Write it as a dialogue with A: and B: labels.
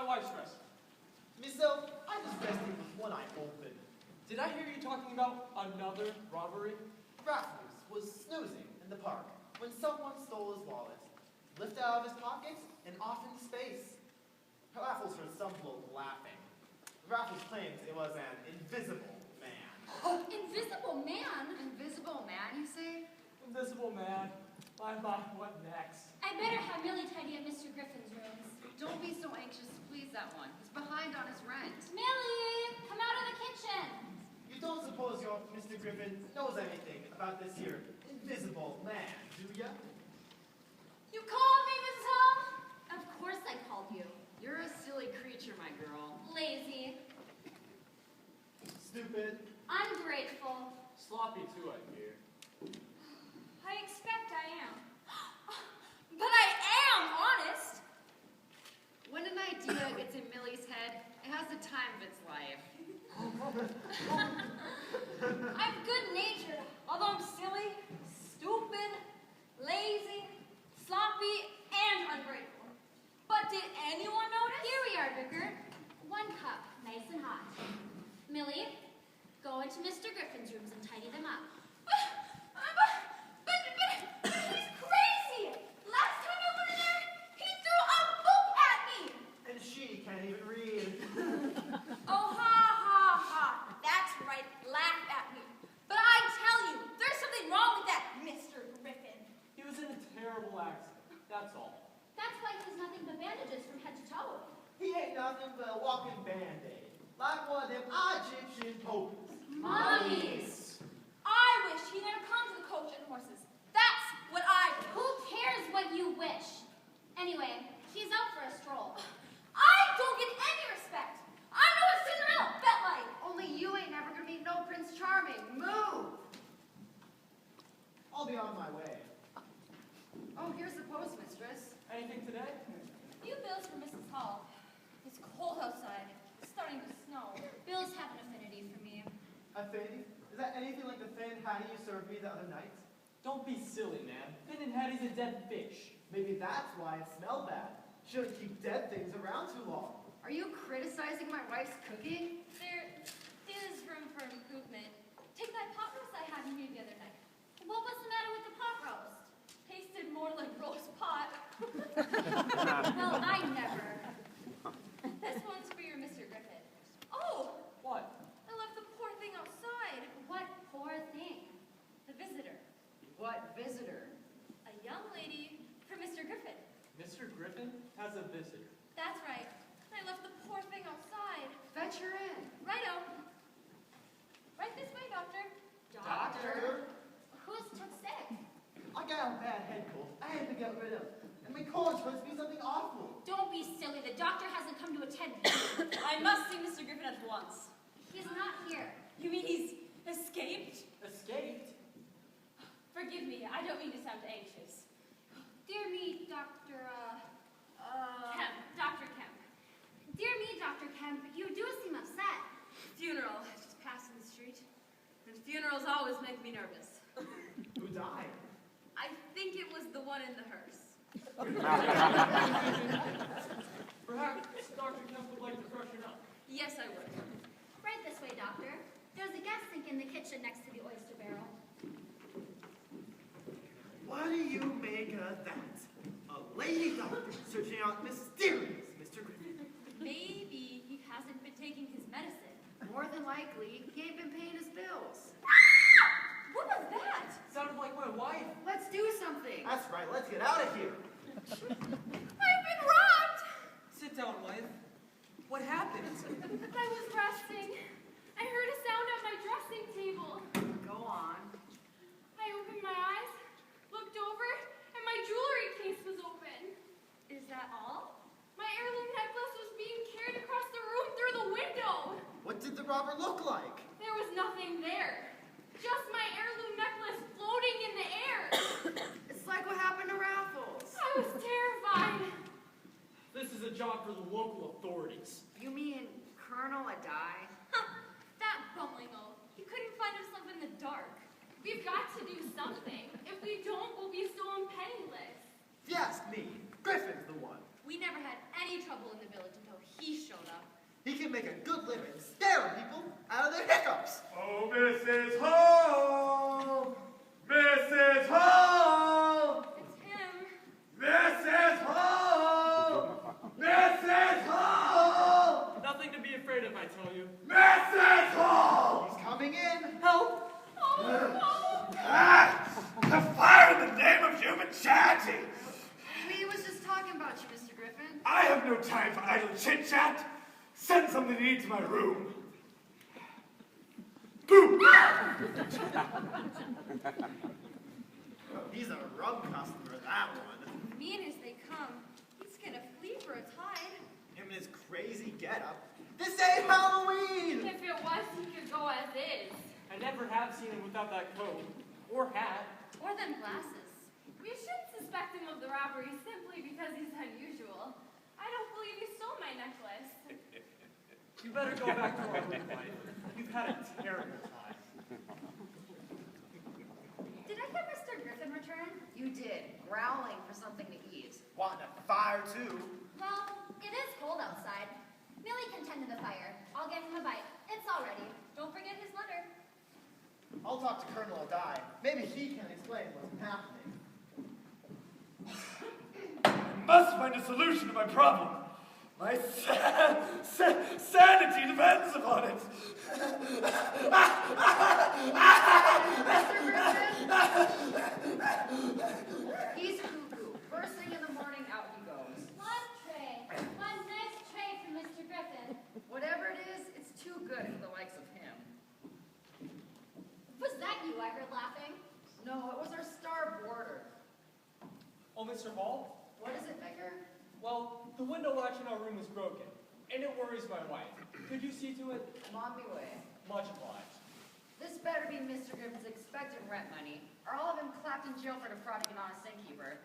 A: wife's dressing.
B: Myself, I'm just resting with one eye open.
A: Did I hear you talking about another robbery?
B: Raffles was snoozing in the park when someone stole his wallet, lifted out of his pocket, and off into space. Raffles heard some bloke laughing. Raffles claims it was an invisible man.
C: Oh, invisible man?
D: Invisible man, you say?
A: Invisible man. My, what next?
C: I better have Millie tidy up Mr. Griffin's rooms.
D: Don't be so anxious to please that one. He's behind on his rent.
C: Millie, come out of the kitchen.
B: You don't suppose your Mr. Griffin knows anything about this here invisible man, do ya?
C: You called me, Mrs. Hall? Of course I called you.
D: You're a silly creature, my girl.
C: Lazy.
B: Stupid.
C: Ungrateful.
A: Sloppy too, I fear.
C: I expect I am. But I am honest.
D: When an idea gets in Millie's head, it has the time of its life.
C: I'm good-natured, although I'm silly, stupid, lazy, sloppy, and ungrateful. But did anyone notice? Here we are, Vicar. 1 cup, nice and hot. Millie, go into Mr. Griffin's rooms and tidy them up. But he's crazy! Last time I went in there, he threw a book at me!
B: And she can't even read.
C: Oh, ha, ha, ha. That's right, laugh at me. But I tell you, there's something wrong with that Mr. Griffin.
A: He was in a terrible accident, that's all.
C: That's why he has nothing but bandages from head to toe.
B: He ain't nothing but a walking band-aid, like one of them Egyptian popes.
C: Mummies! I wish he never come to the coach and horses. That's what I wish. Who cares what you wish? Anyway, he's out for a stroll. I don't get any respect. I know a Cinderella, bet like.
D: Only you ain't never gonna meet no Prince Charming. Move!
B: I'll be on my way.
D: Oh, here's the postmistress.
A: Anything today?
C: Few bills for Mrs. Hall. It's cold outside. It's starting to snow. Bills have an affinity for me.
B: Affinity? Is that anything like the thin hattie you served me the other night?
A: Don't be silly, man. Finn and Hattie's a dead fish.
B: Maybe that's why it smelled bad. Shouldn't keep dead things around too long.
D: Are you criticizing my wife's cooking?
C: There is room for improvement. Take that pot roast I had in here the other night. What was the matter with the pot roast? Tasted more like roast pot. Well, I never. This one's for your Mr. Griffin. Oh!
A: What?
C: I left the poor thing outside. What poor thing? The visitor.
D: What visitor?
C: A young lady for Mr. Griffin.
A: Mr. Griffin has a visitor.
C: That's right. I left the poor thing outside.
D: Fetch her in.
C: Righto. Right this way, Doctor.
B: Doctor?
C: Who's took sick?
B: I got a bad head cold I had to get rid of. And my cold's supposed to be something awful.
C: Don't be silly. The doctor hasn't come to attend me.
E: I must see Mr. Griffin at once.
C: He's not here.
E: You mean he's escaped?
A: Escaped?
E: Forgive me, I don't mean to sound anxious.
C: Dear me, Dr.
E: Kemp, Dr. Kemp.
C: Dear me, Dr. Kemp, you do seem upset.
E: Funeral, just passing the street. And funerals always make me nervous.
B: Who died?
E: I think it was the one in the hearse.
A: Perhaps Dr. Kemp would like to freshen up.
E: Yes, I would.
C: Right this way, Doctor. There's a gas sink in the kitchen next to the oyster barrel.
B: What do you make of that? A lady doctor searching out mysterious Mr. Griffin.
E: Maybe he hasn't been taking his medicine.
D: More than likely, he ain't been paying his bills.
E: What was that?
A: Sounded like my wife.
D: Let's do something.
B: That's right, let's get out of here.
C: I've been robbed!
A: Sit down, wife. What happened?
C: I was resting. I heard a sound at my dressing table.
D: Go on.
C: I opened my eyes, looked over, and my jewelry case was open.
E: Is that all?
C: My heirloom necklace was being carried across the room through the window.
B: What did the robber look like?
C: There was nothing there. Just my heirloom necklace floating in the air.
D: It's like what happened to Raffles.
C: I was terrified.
A: This is a job for the local authorities.
D: You mean Colonel Adai?
C: That bumbling oaf. He couldn't find himself in the dark. We've got to do something. If we don't, we'll be stolen penniless.
B: If you ask me, Griffin's the one.
E: We never had any trouble in the village until he showed up.
B: He can make a good living scaring people out of their hiccups.
A: Oh, Mrs. Hall! Mrs. Hall!
E: It's him.
A: Mrs. Hall! Mrs. Hall! Nothing to be afraid of, I tell you. Mrs. Hall!
B: He's coming in.
A: Help!
F: Ah! The fire in the name of human charity!
D: We was just talking about you, Mr. Griffin.
F: I have no time for idle chit-chat. Send something to eat to my room. Boo!
B: He's a rum customer, that one.
C: Mean as they come, he's gonna flee for his hide.
B: Him and his crazy getup. This ain't Halloween!
E: If it was, he could go as is.
A: I never have seen him without that coat. Or hat.
C: Or them glasses.
E: We shouldn't suspect him of the robbery simply because he's unusual. I don't believe he stole my necklace.
A: You better go back to our room, wife. You've had a terrible time.
C: Did I get Mr. Griffin return?
D: You did, growling for something to eat.
B: Wanting a fire, too.
C: Well, it is cold outside. Millie can tend to the fire. I'll give him a bite. It's all ready. Don't forget his letter.
B: I'll talk to Colonel Adai. Maybe he can explain what's happening.
F: I must find a solution to my problem. My sanity depends upon it.
D: He's cuckoo. First thing in the morning, out he goes.
C: One tray. One nice tray for Mr. Griffin.
D: Whatever it is, it's too good for the likes of him.
C: Was that you I heard laughing?
D: No, it was our star boarder.
A: Oh, Mr. Hall?
D: What is it, Vicar?
A: Well, the window latch in our room is broken, and it worries my wife. Could you see to it?
D: I'm on me way.
A: Much obliged.
D: This better be Mr. Griffin's expected rent money, or I'll have him clapped in jail for defrauding an honest innkeeper.